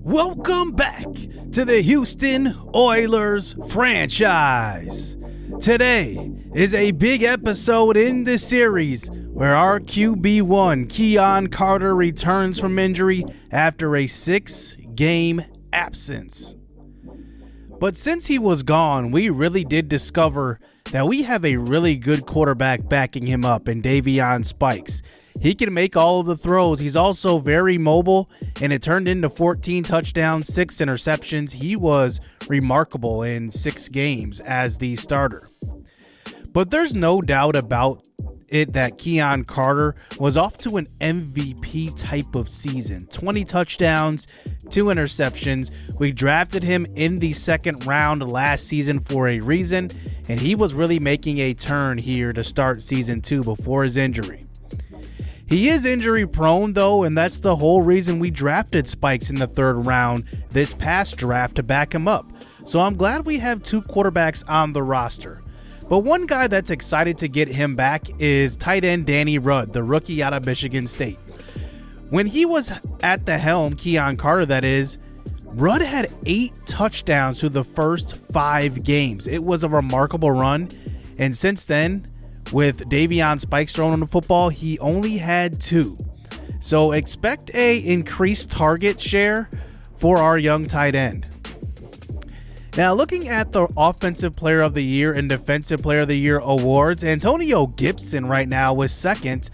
Welcome back to the Houston Oilers franchise. Today is a big episode in the series where our QB1, Keon Carter, returns from injury after a 6-game absence. But since he was gone, we really did discover that we have a really good quarterback backing him up in Davion Spikes. He can make all of the throws. He's also very mobile, and it turned into 14 touchdowns, 6 interceptions. He was remarkable in 6 games as the starter. But there's no doubt about it that Keon Carter was off to an MVP type of season. 20 touchdowns, 2 interceptions. We drafted him in the second round last season for a reason, and he was really making a turn here to start season 2 before his injury. He is injury prone though, and that's the whole reason we drafted Spikes in the 3rd round this past draft to back him up. So I'm glad we have 2 quarterbacks on the roster. But one guy that's excited to get him back is tight end Danny Rudd, the rookie out of Michigan State. When he was at the helm, Keon Carter that is, Rudd had 8 touchdowns through the first 5 games. It was a remarkable run, and since then, with Davion Spikes throwing on the football, he only had 2. So expect a increased target share for our young tight end. Now, looking at the Offensive Player of the Year and Defensive Player of the Year awards, Antonio Gibson right now was second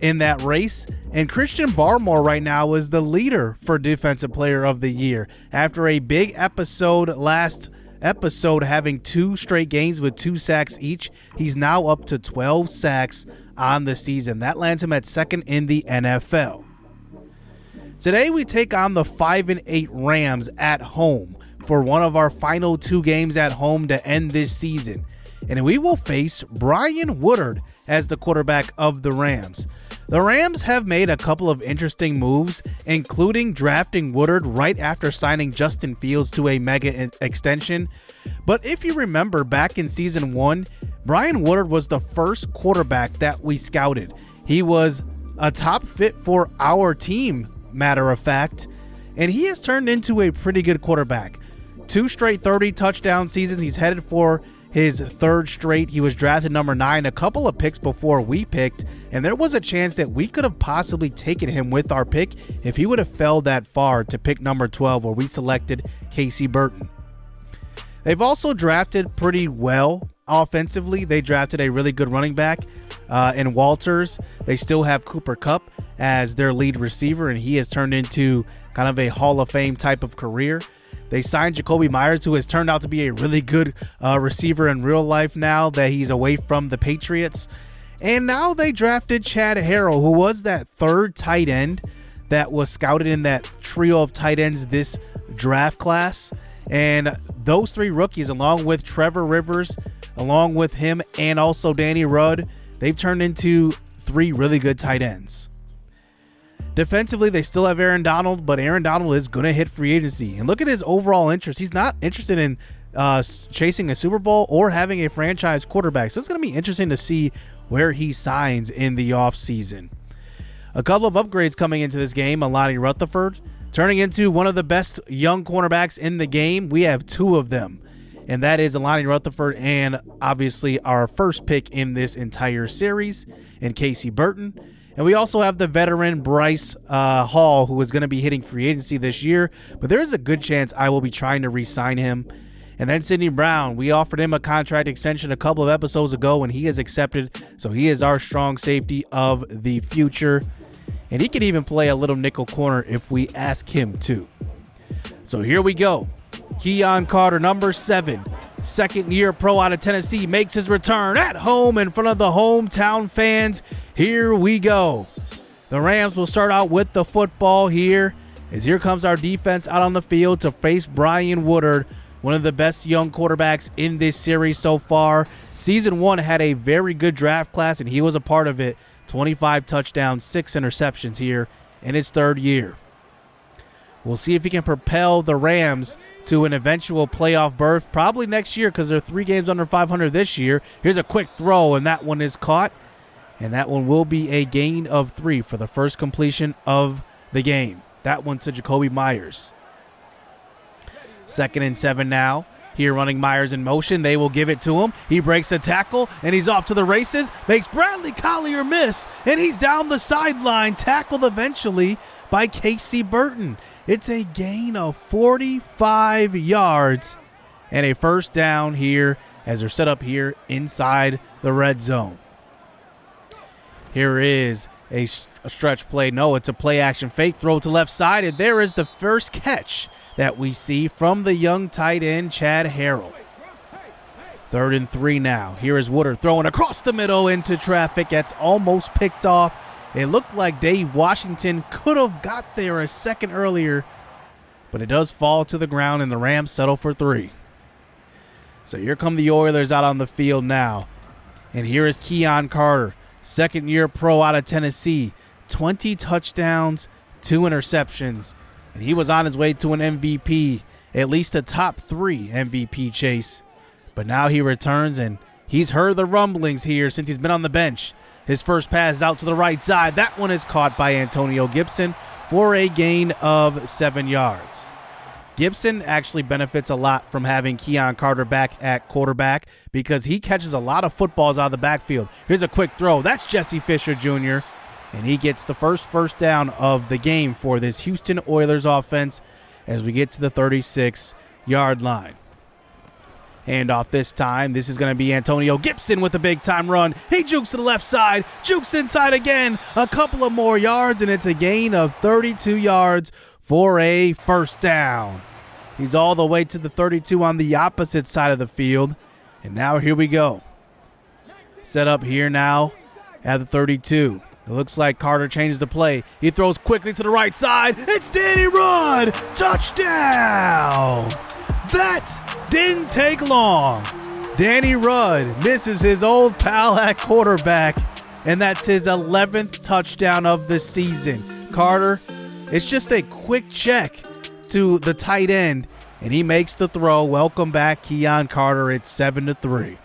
in that race, and Christian Barmore right now is the leader for Defensive Player of the Year. After a big episode last episode having 2 straight games with 2 sacks each, he's now up to 12 sacks on the season. That lands him at second in the NFL. Today we take on the 5-8 Rams at home for one of our final 2 games at home to end this season. And we will face Brian Woodard as the quarterback of the Rams. The Rams have made a couple of interesting moves, including drafting Woodard right after signing Justin Fields to a mega extension. But if you remember back in season 1, Brian Woodard was the first quarterback that we scouted. He was a top fit for our team, matter of fact, and he has turned into a pretty good quarterback. 2 straight 30 touchdown seasons. He's headed for his 3rd straight. He was drafted number 9, a couple of picks before we picked, and there was a chance that we could have possibly taken him with our pick if he would have fell that far to pick number 12, where we selected Casey Burton. They've also drafted pretty well offensively. They drafted a really good running back in Walters. They still have Cooper Kupp as their lead receiver, and he has turned into kind of a Hall of Fame type of career. They signed Jacoby Myers, who has turned out to be a really good receiver in real life now that he's away from the Patriots. And now they drafted Chad Harrell, who was that 3rd tight end that was scouted in that trio of tight ends this draft class. And those 3 rookies, along with Trevor Rivers, along with him and also Danny Rudd, they've turned into 3 really good tight ends. Defensively, they still have Aaron Donald, but Aaron Donald is going to hit free agency. And look at his overall interest. He's not interested in chasing a Super Bowl or having a franchise quarterback. So it's going to be interesting to see where he signs in the offseason. A couple of upgrades coming into this game. Alani Rutherford turning into one of the best young cornerbacks in the game. We have 2 of them, and that is Alani Rutherford and obviously our first pick in this entire series in Casey Burton. And we also have the veteran Bryce Hall, who is going to be hitting free agency this year, but there is a good chance I will be trying to re-sign him. And then Sidney Brown, we offered him a contract extension a couple of episodes ago, and he has accepted, so he is our strong safety of the future. And he can even play a little nickel corner if we ask him to. So here we go. Keon Carter, number 7, second-year pro out of Tennessee, makes his return at home in front of the hometown fans. Here we go. The Rams will start out with the football here, as here comes our defense out on the field to face Brian Woodard, one of the best young quarterbacks in this series so far. Season 1 had a very good draft class, and he was a part of it. 25 touchdowns, 6 interceptions here in his 3rd year. We'll see if he can propel the Rams to an eventual playoff berth, probably next year, because they're 3 games under 500 this year. Here's a quick throw, and that one is caught. And that one will be a gain of 3 for the first completion of the game. That one to Jacoby Myers. 2nd and 7 now. Here running Myers in motion. They will give it to him. He breaks a tackle, and he's off to the races. Makes Bradley Collier miss, and he's down the sideline. Tackled eventually by Casey Burton. It's a gain of 45 yards and a first down here as they're set up here inside the red zone. Here is a stretch play. No, it's a play action fake throw to left side, and there is the first catch that we see from the young tight end, Chad Harrell. 3rd and 3 now. Here is Woodard throwing across the middle into traffic. That's almost picked off. It looked like Dave Washington could have got there a second earlier, but it does fall to the ground, and the Rams settle for 3. So here come the Oilers out on the field now. And here is Keon Carter, second-year pro out of Tennessee. 20 touchdowns, 2 interceptions. And he was on his way to an MVP, at least a top 3 MVP chase. But now he returns, and he's heard the rumblings here since he's been on the bench. His first pass is out to the right side. That one is caught by Antonio Gibson for a gain of 7 yards. Gibson actually benefits a lot from having Keon Carter back at quarterback because he catches a lot of footballs out of the backfield. Here's a quick throw. That's Jesse Fisher Jr., and he gets the first down of the game for this Houston Oilers offense as we get to the 36-yard line. Handoff this time. This is going to be Antonio Gibson with a big-time run. He jukes to the left side, jukes inside again. A couple of more yards, and it's a gain of 32 yards for a first down. He's all the way to the 32 on the opposite side of the field. And now here we go. Set up here now at the 32. It looks like Carter changes the play. He throws quickly to the right side. It's Danny Rudd. Touchdown. That didn't take long. Danny Rudd misses his old pal at quarterback, and that's his 11th touchdown of the season. Carter, it's just a quick check to the tight end, and he makes the throw. Welcome back, Keon Carter. It's 7-3.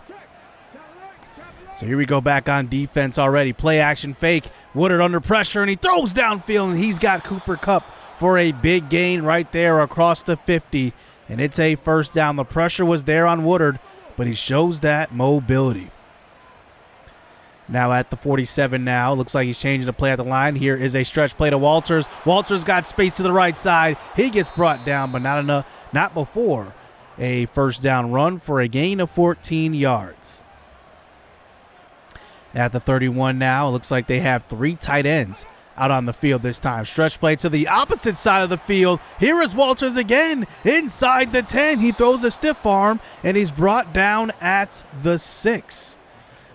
So here we go back on defense already. Play action fake. Woodard under pressure, and he throws downfield, and he's got Cooper Kupp for a big gain right there across the 50. And it's a first down. The pressure was there on Woodard, but he shows that mobility. Now at the 47 now. Looks like he's changing the play at the line. Here is a stretch play to Walters. Walters got space to the right side. He gets brought down, but not before a first down run for a gain of 14 yards. At the 31 now, it looks like they have 3 tight ends out on the field this time. Stretch play to the opposite side of the field. Here is Walters again inside the 10. He throws a stiff arm, and he's brought down at the 6.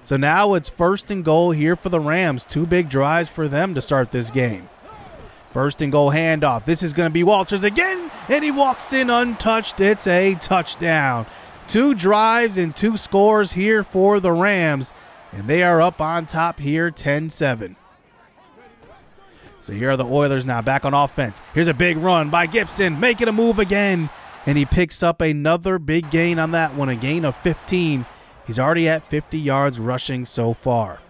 So now it's 1st and goal here for the Rams. 2 big drives for them to start this game. 1st and goal handoff. This is going to be Walters again, and he walks in untouched. It's a touchdown. 2 drives and 2 scores here for the Rams, and they are up on top here 10-7. So here are the Oilers now back on offense. Here's a big run by Gibson, making a move again, and he picks up another big gain on that one, a gain of 15. He's already at 50 yards rushing so far.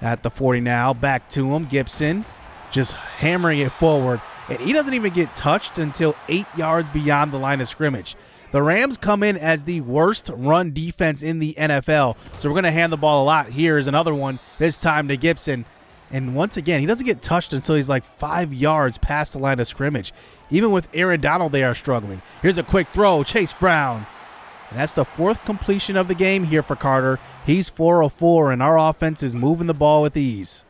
At the 40 now, back to him. Gibson just hammering it forward, and he doesn't even get touched until 8 yards beyond the line of scrimmage. The Rams come in as the worst run defense in the NFL, so we're going to hand the ball a lot. Here is another one, this time to Gibson. And once again, he doesn't get touched until he's like 5 yards past the line of scrimmage. Even with Aaron Donald, they are struggling. Here's a quick throw, Chase Brown. And that's the 4th completion of the game here for Carter. He's 4 of 4, and our offense is moving the ball with ease.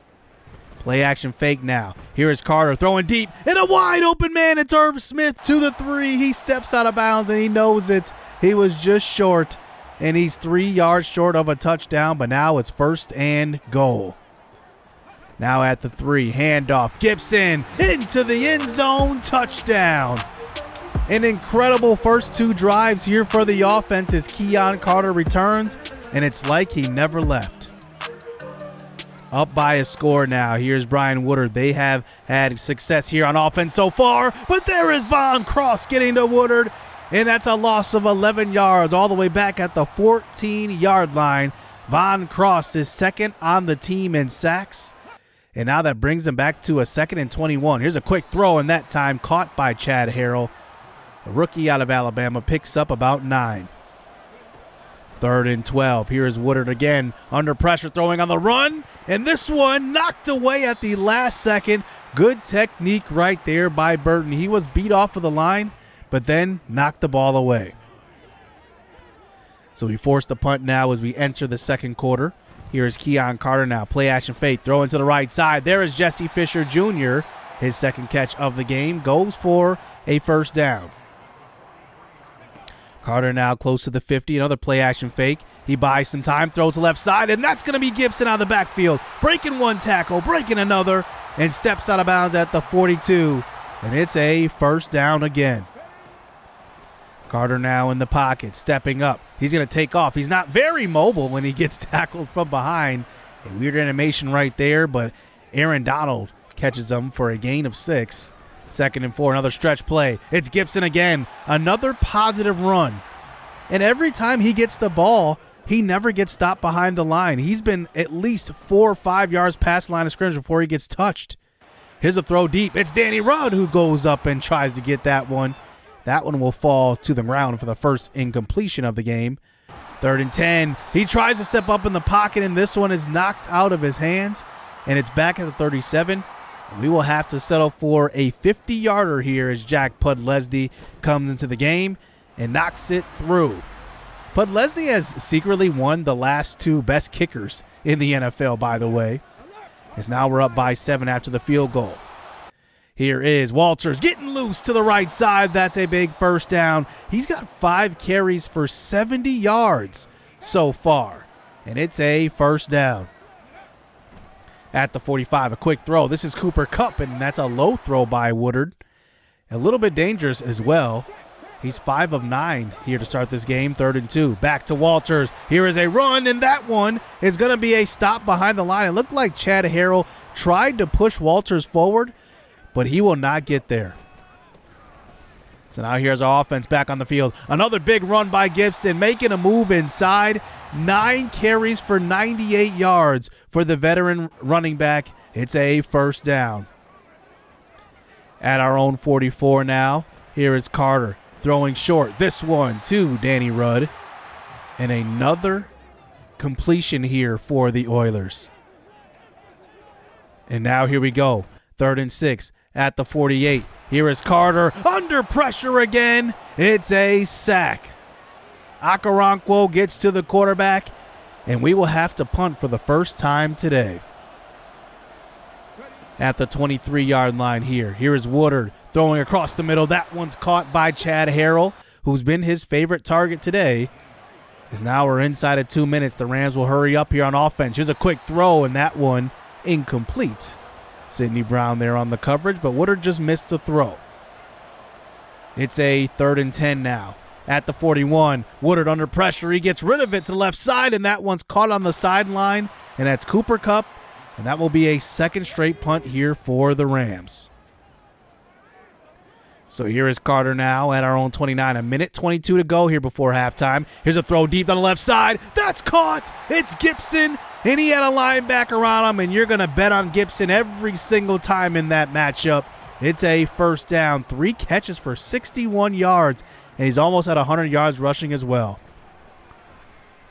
Play action fake now. Here is Carter throwing deep, and a wide open man. It's Irv Smith to the 3. He steps out of bounds, and he knows it. He was just short, and he's 3 yards short of a touchdown, but now it's 1st and goal. Now at the 3, handoff. Gibson into the end zone, touchdown. An incredible first 2 drives here for the offense as Keon Carter returns, and it's like he never left. Up by a score now. Here's Brian Woodard. They have had success here on offense so far, but there is Von Cross getting to Woodard, and that's a loss of 11 yards all the way back at the 14-yard line. Von Cross is 2nd on the team in sacks. And now that brings him back to a 2nd and 21. Here's a quick throw, and that time caught by Chad Harrell. The rookie out of Alabama picks up about 9. 3rd and 12. Here is Woodard again under pressure, throwing on the run. And this one knocked away at the last second. Good technique right there by Burton. He was beat off of the line, but then knocked the ball away. So we force the punt now as we enter the second quarter. Here is Keon Carter now. Play action fake. Throw into the right side. There is Jesse Fisher Jr. His second catch of the game goes for a first down. Carter now close to the 50. Another play action fake. He buys some time, throws to left side, and that's going to be Gibson out of the backfield. Breaking one tackle, breaking another, and steps out of bounds at the 42. And it's a first down again. Carter now in the pocket, stepping up. He's going to take off. He's not very mobile when he gets tackled from behind. A weird animation right there, but Aaron Donald catches him for a gain of 6. 2nd and 4, another stretch play. It's Gibson again. Another positive run. And every time he gets the ball, he never gets stopped behind the line. He's been at least 4 or 5 yards past the line of scrimmage before he gets touched. Here's a throw deep. It's Danny Rudd who goes up and tries to get that one. That one will fall to the ground for the first incompletion of the game. 3rd and 10. He tries to step up in the pocket, and this one is knocked out of his hands, and it's back at the 37. We will have to settle for a 50-yarder here as Jack Pudlesny comes into the game and knocks it through. Pudlesny has secretly won the last 2 best kickers in the NFL, by the way, as now we're up by 7 after the field goal. Here is Walters getting loose to the right side. That's a big first down. He's got 5 carries for 70 yards so far, and it's a first down. At the 45, a quick throw. This is Cooper Kupp, and that's a low throw by Woodard. A little bit dangerous as well. He's 5 of 9 here to start this game. 3rd and 2. Back to Walters. Here is a run, and that one is going to be a stop behind the line. It looked like Chad Harrell tried to push Walters forward, but he will not get there. So now here's our offense back on the field. Another big run by Gibson, making a move inside. 9 carries for 98 yards for the veteran running back. It's a first down. At our own 44 now, here is Carter throwing short. This one to Danny Rudd. And another completion here for the Oilers. And now here we go. 3rd and 6 at the 48. Here is Carter under pressure again. It's a sack. Okoronkwo gets to the quarterback, and we will have to punt for the first time today. At the 23-yard line here. Here is Woodard throwing across the middle. That one's caught by Chad Harrell, who's been his favorite target today. As now we're inside of 2 minutes. The Rams will hurry up here on offense. Here's a quick throw, and that one incomplete. Sidney Brown there on the coverage, but Woodard just missed the throw. It's a 3rd and 10 now. At the 41, Woodard under pressure. He gets rid of it to the left side, and that one's caught on the sideline, and that's Cooper Kupp, and that will be a 2nd straight punt here for the Rams. So here is Carter now at our own 29. 1:22 to go here before halftime. Here's a throw deep on the left side. That's caught. It's Gibson, and he had a linebacker on him, and you're going to bet on Gibson every single time in that matchup. It's a first down. 3 catches for 61 yards, and he's almost at 100 yards rushing as well.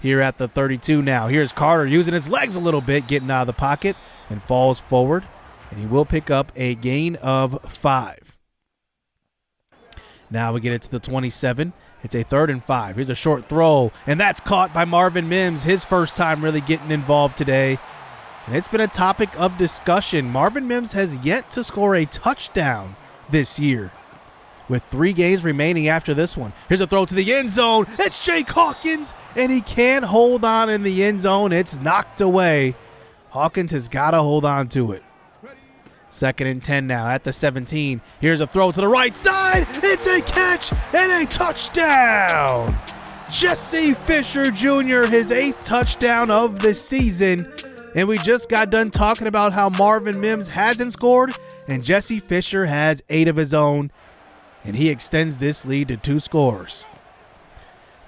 Here at the 32 now. Here's Carter using his legs a little bit, getting out of the pocket, and falls forward, and he will pick up a gain of 5. Now we get it to the 27. It's a 3rd and 5. Here's a short throw, and that's caught by Marvin Mims, his first time really getting involved today. And it's been a topic of discussion. Marvin Mims has yet to score a touchdown this year, with 3 games remaining after this one. Here's a throw to the end zone. It's Jake Hawkins, and he can't hold on in the end zone. It's knocked away. Hawkins has got to hold on to it. 2nd and 10 now at the 17. Here's a throw to the right side. It's a catch and a touchdown. Jesse Fisher Jr., his 8th touchdown of the season. And we just got done talking about how Marvin Mims hasn't scored, and Jesse Fisher has 8 of his own, and he extends this lead to 2 scores.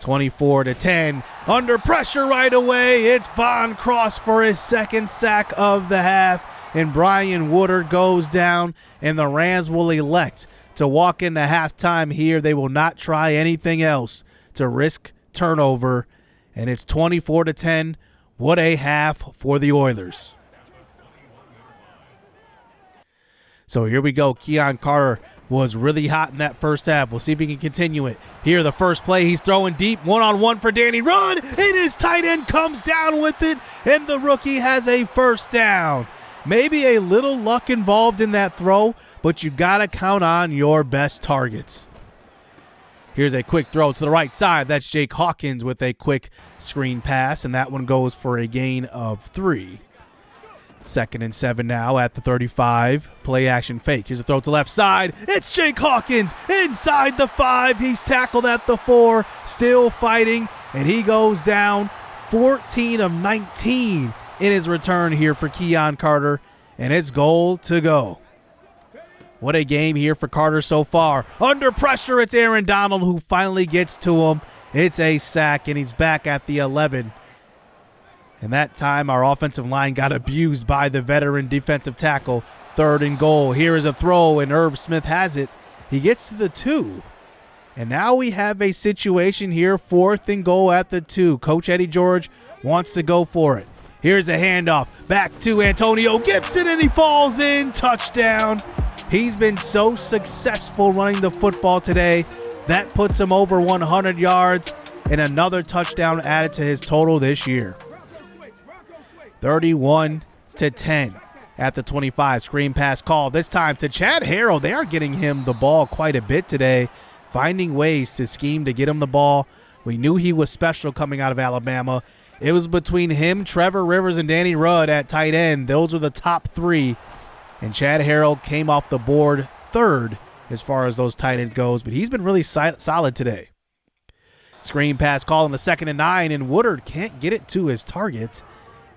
24-10. Under pressure right away. It's Von Cross for his 2nd sack of the half. And Brian Woodard goes down, and the Rams will elect to walk into halftime here. They will not try anything else to risk turnover, and it's 24-10. What a half for the Oilers. So here we go. Keon Carter was really hot in that first half. We'll see if he can continue it. Here, the first play, he's throwing deep, one-on-one for Danny Rudd, and his tight end comes down with it, and the rookie has a first down. Maybe a little luck involved in that throw, but you got to count on your best targets. Here's a quick throw to the right side. That's Jake Hawkins with a quick screen pass, and that one goes for a gain of 3. 2nd and 7 now at the 35. Play action fake. Here's a throw to left side. It's Jake Hawkins inside the 5. He's tackled at the 4, still fighting, and he goes down. 14 of 19 in his return here for Keon Carter, and it's goal to go. What a game here for Carter so far. Under pressure, it's Aaron Donald who finally gets to him. It's a sack, and he's back at the 11. And that time, our offensive line got abused by the veteran defensive tackle. 3rd and goal. Here is a throw, and Irv Smith has it. He gets to the 2. And now we have a situation here, 4th and goal at the 2. Coach Eddie George wants to go for it. Here's a handoff back to Antonio Gibson, and he falls in. Touchdown. He's been so successful running the football today. That puts him over 100 yards and another touchdown added to his total this year. 31-10 at the 25. Screen pass call. This time to Chad Harrell. They are getting him the ball quite a bit today, finding ways to scheme to get him the ball. We knew he was special coming out of Alabama. It was between him, Trevor Rivers, and Danny Rudd at tight end. Those were the top 3. And Chad Harrell came off the board 3rd as far as those tight end goes, but he's been really solid today. Screen pass call on the 2nd and 9, and Woodard can't get it to his target.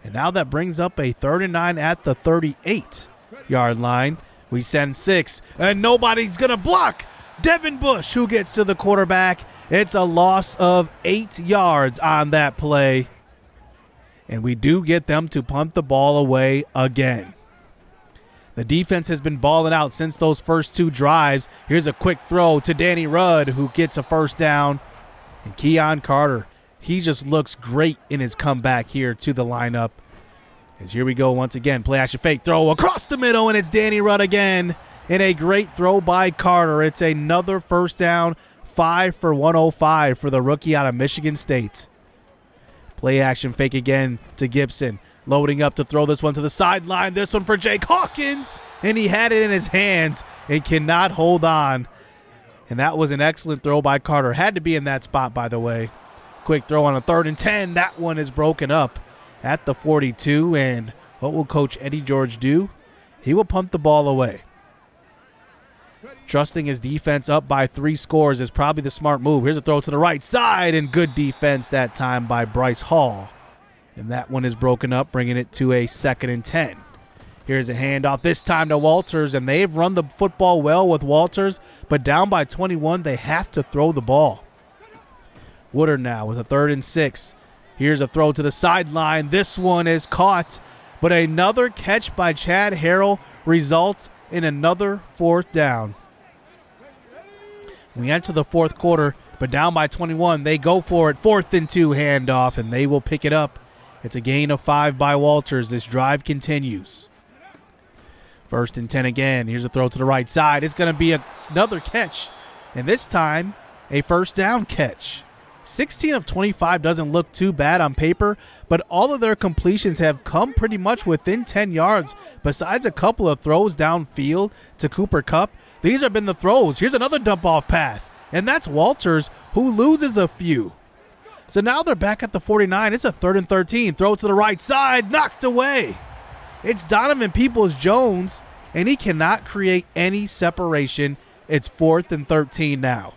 And now that brings up a 3rd and 9 at the 38-yard line. We send 6, and nobody's going to block. Devin Bush, who gets to the quarterback. It's a loss of 8 yards on that play. And we do get them to punt the ball away again. The defense has been balling out since those first 2 drives. Here's a quick throw to Danny Rudd, who gets a first down. And Keon Carter, he just looks great in his comeback here to the lineup. As here we go once again. Play action fake throw across the middle, and it's Danny Rudd again. And a great throw by Carter. It's another first down, 5 for 105 for the rookie out of Michigan State. Play action fake again to Gibson. Loading up to throw this one to the sideline. This one for Jake Hawkins. And he had it in his hands and cannot hold on. And that was an excellent throw by Carter. Had to be in that spot, by the way. Quick throw on a 3rd and 10. That one is broken up at the 42. And what will Coach Eddie George do? He will punt the ball away. Trusting his defense up by 3 scores is probably the smart move. Here's a throw to the right side, and good defense that time by Bryce Hall. And that one is broken up, bringing it to a 2nd and 10. Here's a handoff, this time to Walters, and they've run the football well with Walters, but down by 21, they have to throw the ball. Woodard now with a 3rd and 6. Here's a throw to the sideline. This one is caught, but another catch by Chad Harrell results in another 4th down. We enter the 4th quarter, but down by 21. They go for it. 4th and 2 handoff, and they will pick it up. It's a gain of 5 by Walters. This drive continues. 1st and 10 again. Here's a throw to the right side. It's going to be another catch, and this time a first down catch. 16 of 25 doesn't look too bad on paper, but all of their completions have come pretty much within 10 yards. Besides a couple of throws downfield to Cooper Kupp, these have been the throws. Here's another dump-off pass, and that's Walters, who loses a few. So now they're back at the 49. It's a 3rd and 13. Throw to the right side, knocked away. It's Donovan Peoples-Jones, and he cannot create any separation. It's 4th and 13 now.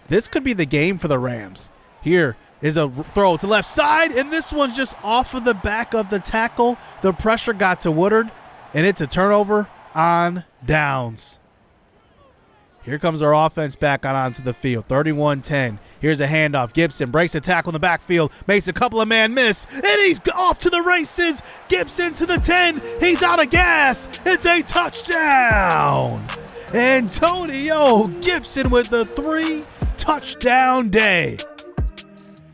This could be the game for the Rams. Here is a throw to left side, and this one's just off of the back of the tackle. The pressure got to Woodard, and it's a turnover on downs. Here comes our offense back onto the field. 31-10. Here's a handoff. Gibson breaks a tackle in the backfield, makes a couple of man miss, and he's off to the races. Gibson to the 10. He's out of gas. It's a touchdown. Antonio Gibson with the 3-touchdown day.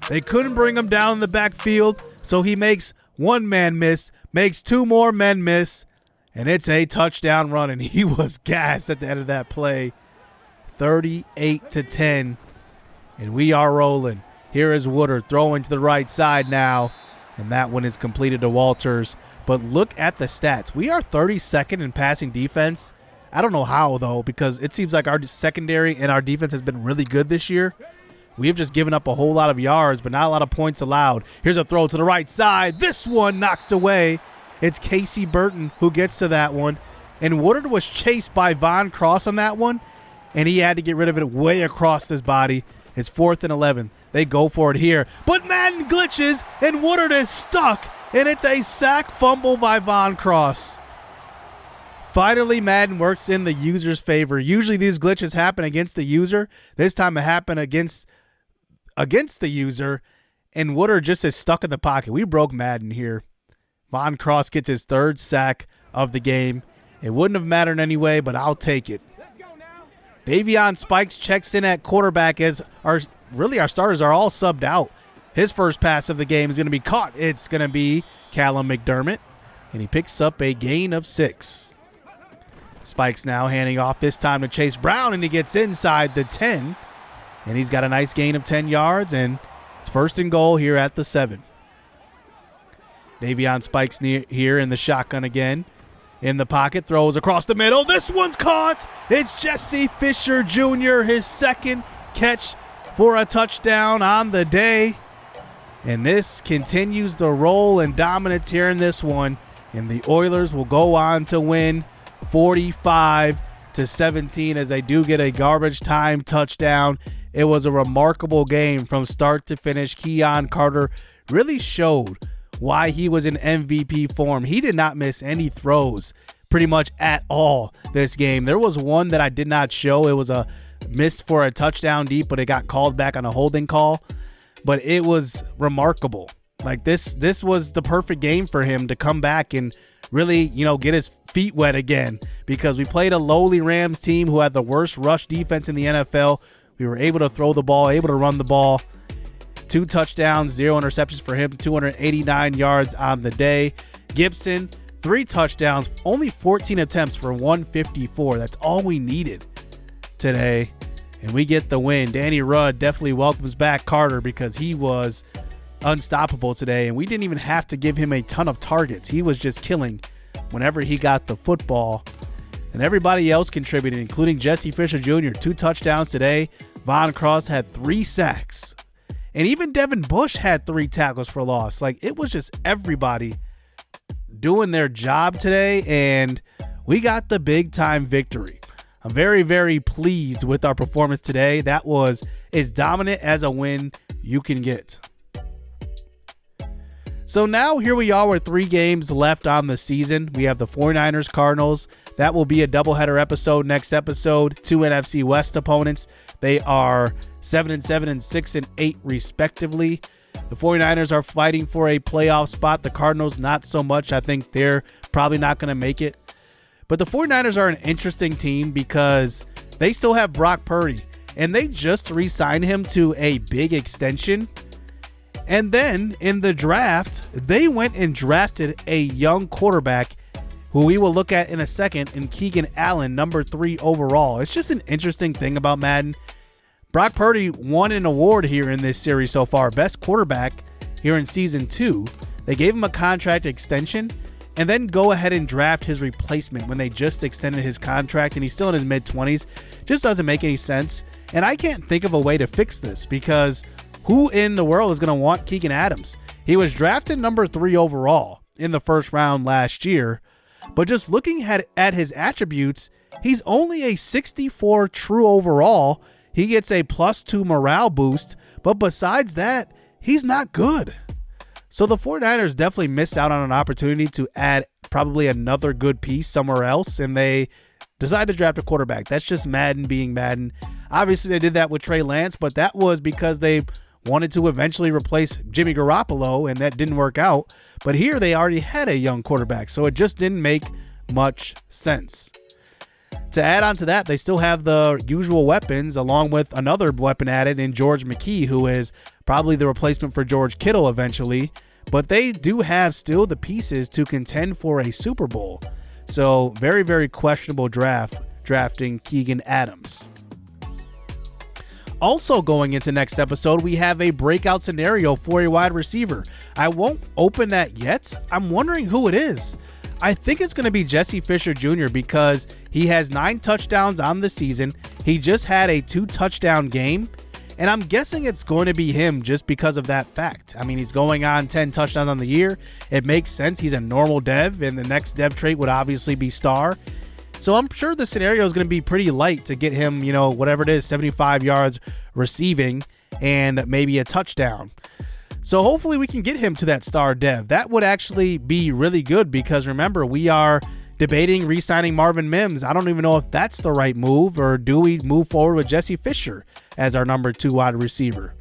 They couldn't bring him down in the backfield, so he makes one man miss, makes two more men miss, and it's a touchdown run, and he was gassed at the end of that play. 38-10, and we are rolling. Here is Woodard throwing to the right side now, and that one is completed to Walters. But look at the stats. We are 32nd in passing defense. I don't know how, though, because it seems like our secondary and our defense has been really good this year. We have just given up a whole lot of yards, but not a lot of points allowed. Here's a throw to the right side. This one knocked away. It's Casey Burton who gets to that one. And Woodard was chased by Von Cross on that one, and he had to get rid of it way across his body. It's 4th and 11. They go for it here. But Madden glitches, and Woodard is stuck, and it's a sack fumble by Von Cross. Finally, Madden works in the user's favor. Usually these glitches happen against the user. This time it happened against the user, and Woodard just is stuck in the pocket. We broke Madden here. Von Cross gets his 3rd sack of the game. It wouldn't have mattered anyway, but I'll take it. Davion Spikes checks in at quarterback as our starters are all subbed out. His first pass of the game is going to be caught. It's going to be Callum McDermott, and he picks up a gain of 6. Spikes now handing off this time to Chase Brown, and he gets inside the 10. And he's got a nice gain of 10 yards, and it's 1st and goal here at the 7. Davion Spikes here in the shotgun again. In the pocket, throws across the middle. This one's caught. It's Jesse Fisher Jr., his 2nd catch for a touchdown on the day. And this continues the roll and dominance here in this one. And the Oilers will go on to win 45-17 as they do get a garbage time touchdown. It was a remarkable game from start to finish. Keon Carter really showed why he was in MVP form. He did not miss any throws pretty much at all this game. There was one that I did not show. It was a miss for a touchdown deep, but it got called back on a holding call. But it was remarkable. Like this was the perfect game for him to come back and really, get his feet wet again, because we played a lowly Rams team who had the worst rush defense in the NFL. We were able to throw the ball, able to run the ball. 2 touchdowns, 0 interceptions for him, 289 yards on the day. Gibson, 3 touchdowns, only 14 attempts for 154. That's all we needed today, and we get the win. Danny Rudd definitely welcomes back Carter because he was unstoppable today, and we didn't even have to give him a ton of targets. He was just killing whenever he got the football, and everybody else contributed, including Jesse Fisher Jr. 2 touchdowns today. Von Cross had 3 sacks. And even Devin Bush had 3 tackles for loss. Like, it was just everybody doing their job today, and we got the big-time victory. I'm very, very pleased with our performance today. That was as dominant as a win you can get. So now here we are with 3 games left on the season. We have the 49ers Cardinals. That will be a doubleheader episode next episode. 2 NFC West opponents. They are 7-7 and 6-8 respectively. The 49ers are fighting for a playoff spot. The Cardinals not so much. I think they're probably not going to make it. But the 49ers are an interesting team because they still have Brock Purdy, and they just re-signed him to a big extension. And then in the draft, they went and drafted a young quarterback who we will look at in a second, in Keegan Allen, number 3 overall. It's just an interesting thing about Madden. Brock Purdy won an award here in this series so far, best quarterback here in season 2. They gave him a contract extension and then go ahead and draft his replacement when they just extended his contract, and he's still in his mid-20s. Just doesn't make any sense. And I can't think of a way to fix this, because who in the world is going to want Keegan Adams? He was drafted number 3 overall in the first round last year, but just looking at his attributes, he's only a 64 true overall. He gets a +2 morale boost, but besides that, he's not good. So the 49ers definitely missed out on an opportunity to add probably another good piece somewhere else, and they decided to draft a quarterback. That's just Madden being Madden. Obviously, they did that with Trey Lance, but that was because they wanted to eventually replace Jimmy Garoppolo, and that didn't work out. But here they already had a young quarterback, so it just didn't make much sense. To add on to that, they still have the usual weapons, along with another weapon added in George McKee, who is probably the replacement for George Kittle eventually. But they do have still the pieces to contend for a Super Bowl. So very, very questionable drafting Keegan Adams. Also going into next episode, we have a breakout scenario for a wide receiver. I won't open that yet. I'm wondering who it is. I think it's going to be Jesse Fisher Jr. because he has 9 touchdowns on the season. He just had a 2-touchdown game, and I'm guessing it's going to be him just because of that fact. I mean, he's going on 10 touchdowns on the year. It makes sense. He's a normal dev, and the next dev trait would obviously be star. So I'm sure the scenario is going to be pretty light to get him, whatever it is, 75 yards receiving and maybe a touchdown. So hopefully we can get him to that star dev. That would actually be really good because remember, we are debating re-signing Marvin Mims. I don't even know if that's the right move, or do we move forward with Jesse Fisher as our number 2 wide receiver?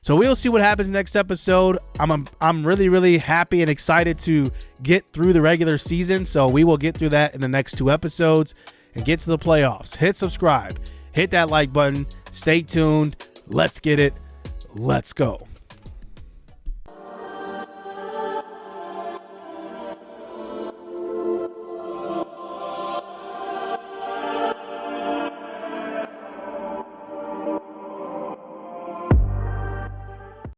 So we'll see what happens next episode. I'm really, really happy and excited to get through the regular season. So we will get through that in the next 2 episodes and get to the playoffs. Hit subscribe, hit that like button, stay tuned. Let's get it. Let's go.